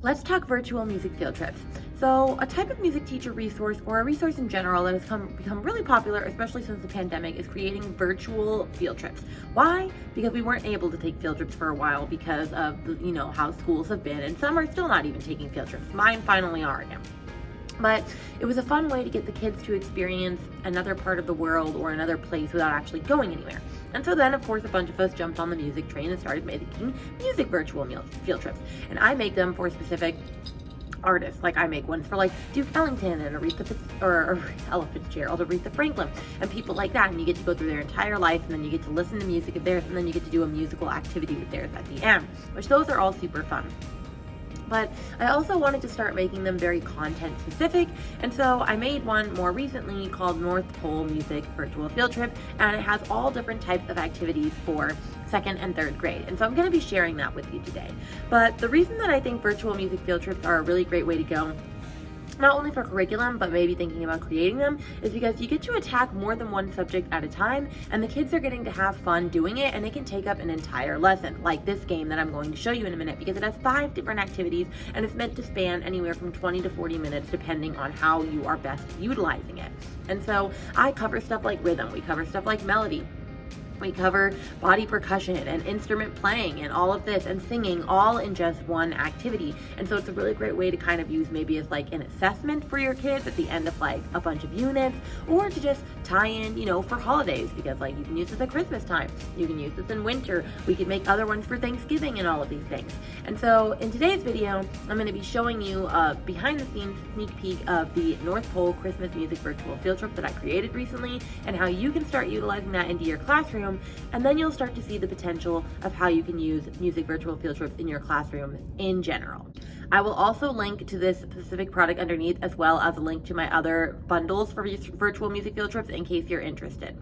Let's talk virtual music field trips. So, a type of music teacher resource, or a resource in general, that has become really popular, especially since the pandemic, is creating virtual field trips. Why? Because we weren't able to take field trips for a while because of how schools have been, and some are still not even taking field trips. Mine finally are again. But it was a fun way to get the kids to experience another part of the world or another place without actually going anywhere. And so then, of course, a bunch of us jumped on the music train and started making music virtual field trips. And I make them for specific artists. Like, I make ones for like Duke Ellington and or Ella Fitzgerald, Aretha Franklin, and people like that. And you get to go through their entire life, and then you get to listen to music of theirs, and then you get to do a musical activity with theirs at the end, which those are all super fun. But I also wanted to start making them very content specific, and so I made one more recently called North Pole Music Virtual Field Trip, and it has all different types of activities for second and third grade. And so I'm going to be sharing that with you today. But the reason that I think virtual music field trips are a really great way to go, not only for curriculum, but maybe thinking about creating them, is because you get to attack more than one subject at a time, and the kids are getting to have fun doing it, and it can take up an entire lesson, like this game that I'm going to show you in a minute, because it has 5 different activities, and it's meant to span anywhere from 20 to 40 minutes, depending on how you are best utilizing it. And so I cover stuff like rhythm, we cover stuff like melody, we cover body percussion and instrument playing and all of this and singing, all in just one activity. And so it's a really great way to kind of use maybe as like an assessment for your kids at the end of like a bunch of units, or to just tie in, for holidays, because like you can use this at Christmas time, you can use this in winter, we could make other ones for Thanksgiving and all of these things. And so in today's video, I'm going to be showing you a behind the scenes sneak peek of the North Pole Christmas Music Virtual Field Trip that I created recently, and how you can start utilizing that into your classroom. And then you'll start to see the potential of how you can use music virtual field trips in your classroom in general. I will also link to this specific product underneath, as well as a link to my other bundles for virtual music field trips in case you're interested.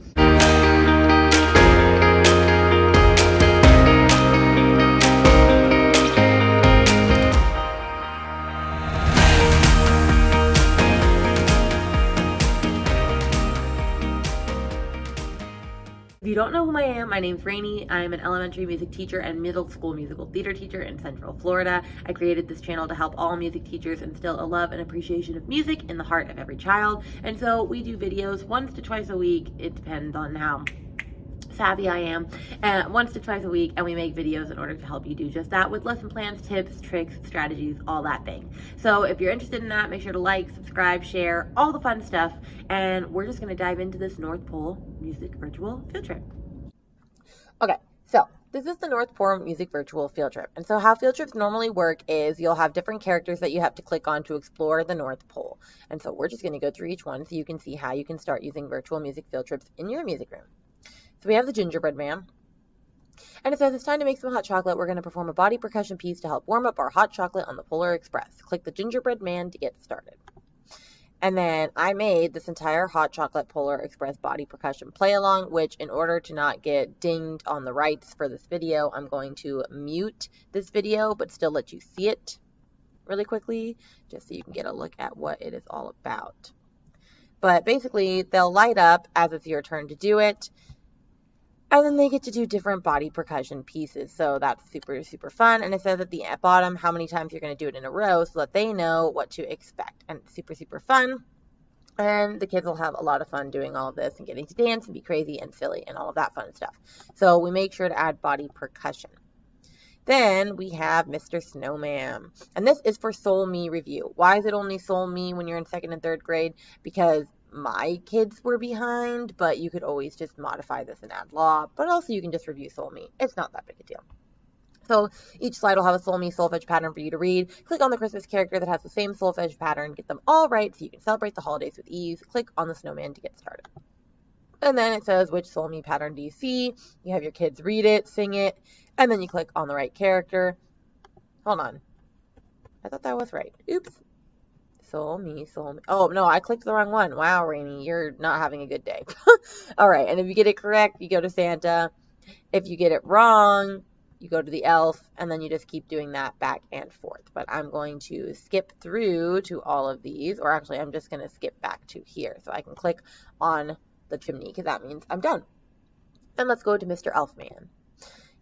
If you don't know who I am, my name's Rainey. I'm an elementary music teacher and middle school musical theater teacher in Central Florida. I created this channel to help all music teachers instill a love and appreciation of music in the heart of every child. And so we do videos once to twice a week. It depends on how savvy I am, once to twice a week, and we make videos in order to help you do just that, with lesson plans, tips, tricks, strategies, all that thing. So if you're interested in that, make sure to like, subscribe, share, all the fun stuff, and we're just going to dive into this North Pole Music Virtual Field Trip. Okay, so this is the North Pole Music Virtual Field Trip. And so how field trips normally work is you'll have different characters that you have to click on to explore the North Pole. And so we're just going to go through each one so you can see how you can start using virtual music field trips in your music room. So we have the gingerbread man, and it says it's time to make some hot chocolate. We're going to perform a body percussion piece to help warm up our hot chocolate on the Polar Express. Click the gingerbread man to get started. And then I made this entire hot chocolate Polar Express body percussion play along, which, in order to not get dinged on the rights for this video, I'm going to mute this video, but still let you see it really quickly, just so you can get a look at what it is all about. But basically, they'll light up as it's your turn to do it, and then they get to do different body percussion pieces. So that's super, super fun. And it says at the bottom how many times you're going to do it in a row so that they know what to expect. And it's super, super fun. And the kids will have a lot of fun doing all of this and getting to dance and be crazy and silly and all of that fun stuff. So we make sure to add body percussion. Then we have Mr. Snowman. And this is for Soul Me review. Why is it only Soul Me when you're in 2nd and 3rd grade? Because my kids were behind, but you could always just modify this and add law, but also you can just review Soul Me. It's not that big a deal. So each slide will have a Soul Me solfege pattern for you to read. Click on the Christmas character that has the same solfege pattern, get them all right so you can celebrate the holidays with ease. Click on the snowman to get started. And then it says, which Soul Me pattern do you see? You have your kids read it, sing it, and then you click on the right character. Hold on. I thought that was right. Oops. Soul Me. Oh, no, I clicked the wrong one. Wow, Rainey, you're not having a good day. All right, and if you get it correct, you go to Santa. If you get it wrong, you go to the elf, and then you just keep doing that back and forth. But I'm going to skip through to all of these, or actually, I'm just going to skip back to here. So I can click on the chimney, because that means I'm done. And let's go to Mr. Elfman.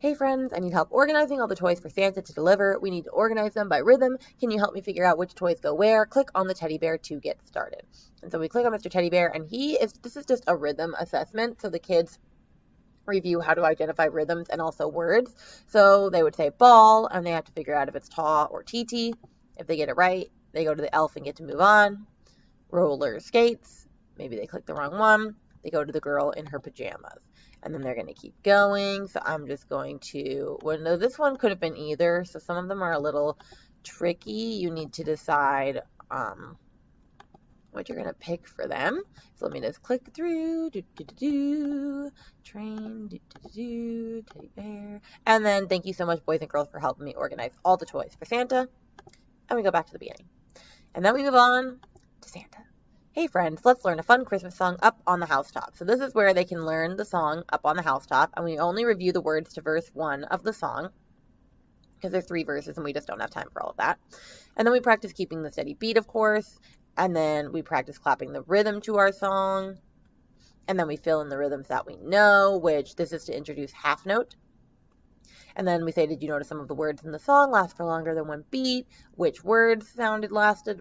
Hey friends, I need help organizing all the toys for Santa to deliver. We need to organize them by rhythm. Can you help me figure out which toys go where? Click on the teddy bear to get started. And so we click on Mr. Teddy Bear, and this is just a rhythm assessment. So the kids review how to identify rhythms and also words. So they would say ball, and they have to figure out if it's ta or TT. If they get it right, they go to the elf and get to move on. Roller skates, maybe they click the wrong one. They go to the girl in her pajamas. And then they're going to keep going. So I'm just going to, well, no, this one could have been either. So some of them are a little tricky. You need to decide what you're going to pick for them. So let me just click through. Train. Teddy bear. And then thank you so much, boys and girls, for helping me organize all the toys for Santa. And we go back to the beginning. And then we move on to Santa. Hey friends, let's learn a fun Christmas song up on the housetop. So this is where they can learn the song up on the housetop, and we only review the words to verse 1 of the song because there's 3 verses and we just don't have time for all of that. And then we practice keeping the steady beat, of course, and then we practice clapping the rhythm to our song, and then we fill in the rhythms that we know, which this is to introduce half note. And then we say, did you notice some of the words in the song last for longer than 1 beat? Which words lasted?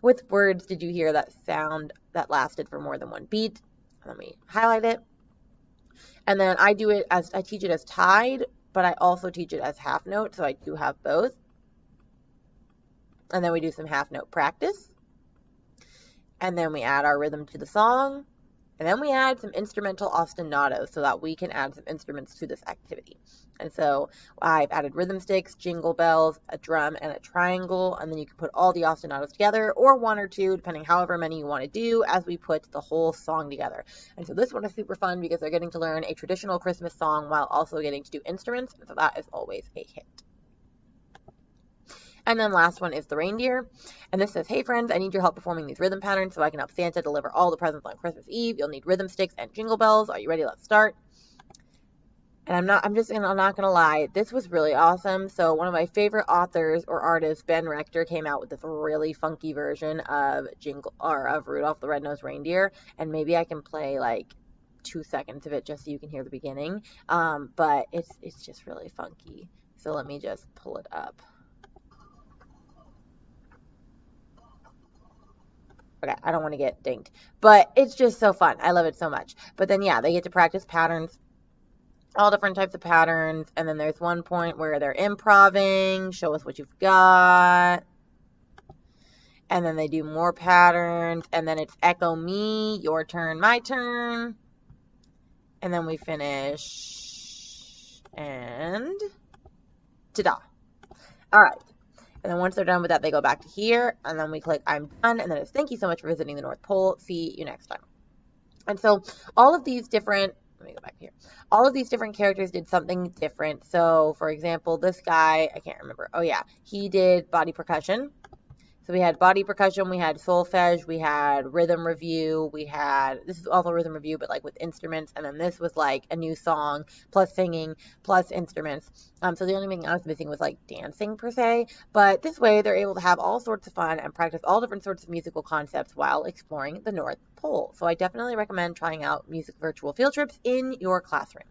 Which words did you hear that lasted for more than 1 beat? Let me highlight it. And then I teach it as tied, but I also teach it as half note, so I do have both. And then we do some half note practice. And then we add our rhythm to the song. And then we add some instrumental ostinatos so that we can add some instruments to this activity. And so I've added rhythm sticks, jingle bells, a drum, and a triangle. And then you can put all the ostinatos together, or 1 or 2, depending however many you want to do, as we put the whole song together. And so this one is super fun because they're getting to learn a traditional Christmas song while also getting to do instruments. And so that is always a hit. And then last one is the reindeer. And this says, hey friends, I need your help performing these rhythm patterns so I can help Santa deliver all the presents on Christmas Eve. You'll need rhythm sticks and jingle bells. Are you ready? Let's start. And I'm not gonna lie, this was really awesome. So one of my favorite authors or artists, Ben Rector, came out with this really funky version of Rudolph the Red-Nosed Reindeer. And maybe I can play like 2 seconds of it just so you can hear the beginning. But it's just really funky. So let me just pull it up. Okay, I don't want to get dinged, but it's just so fun. I love it so much. But then, yeah, they get to practice patterns, all different types of patterns. And then there's one point where they're improvising, show us what you've got. And then they do more patterns. And then it's echo me, your turn, my turn. And then we finish. And ta-da. All right. And then once they're done with that, they go back to here, and then we click I'm done, and then it's thank you so much for visiting the North Pole. See you next time. And so all of these different, let me go back here. All of these different characters did something different. So for example, this guy, I can't remember. Oh yeah, he did body percussion. So we had body percussion, we had solfege, we had rhythm review, this is also rhythm review, but like with instruments, and then this was like a new song, plus singing, plus instruments. So the only thing I was missing was like dancing per se, but this way they're able to have all sorts of fun and practice all different sorts of musical concepts while exploring the North Pole. So I definitely recommend trying out music virtual field trips in your classroom.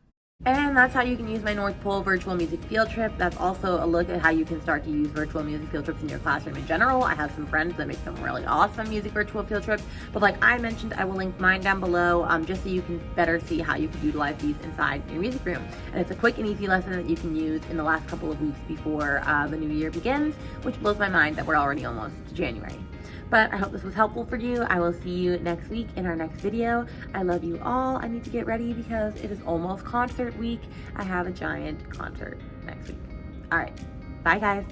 And that's how you can use my North Pole virtual music field trip. That's also a look at how you can start to use virtual music field trips in your classroom in general. I have some friends that make some really awesome music virtual field trips. But like I mentioned, I will link mine down below just so you can better see how you can utilize these inside your music room. And it's a quick and easy lesson that you can use in the last couple of weeks before the new year begins, which blows my mind that we're already almost to January. But I hope this was helpful for you. I will see you next week in our next video. I love you all. I need to get ready because it is almost concert week. I have a giant concert next week. All right. Bye, guys.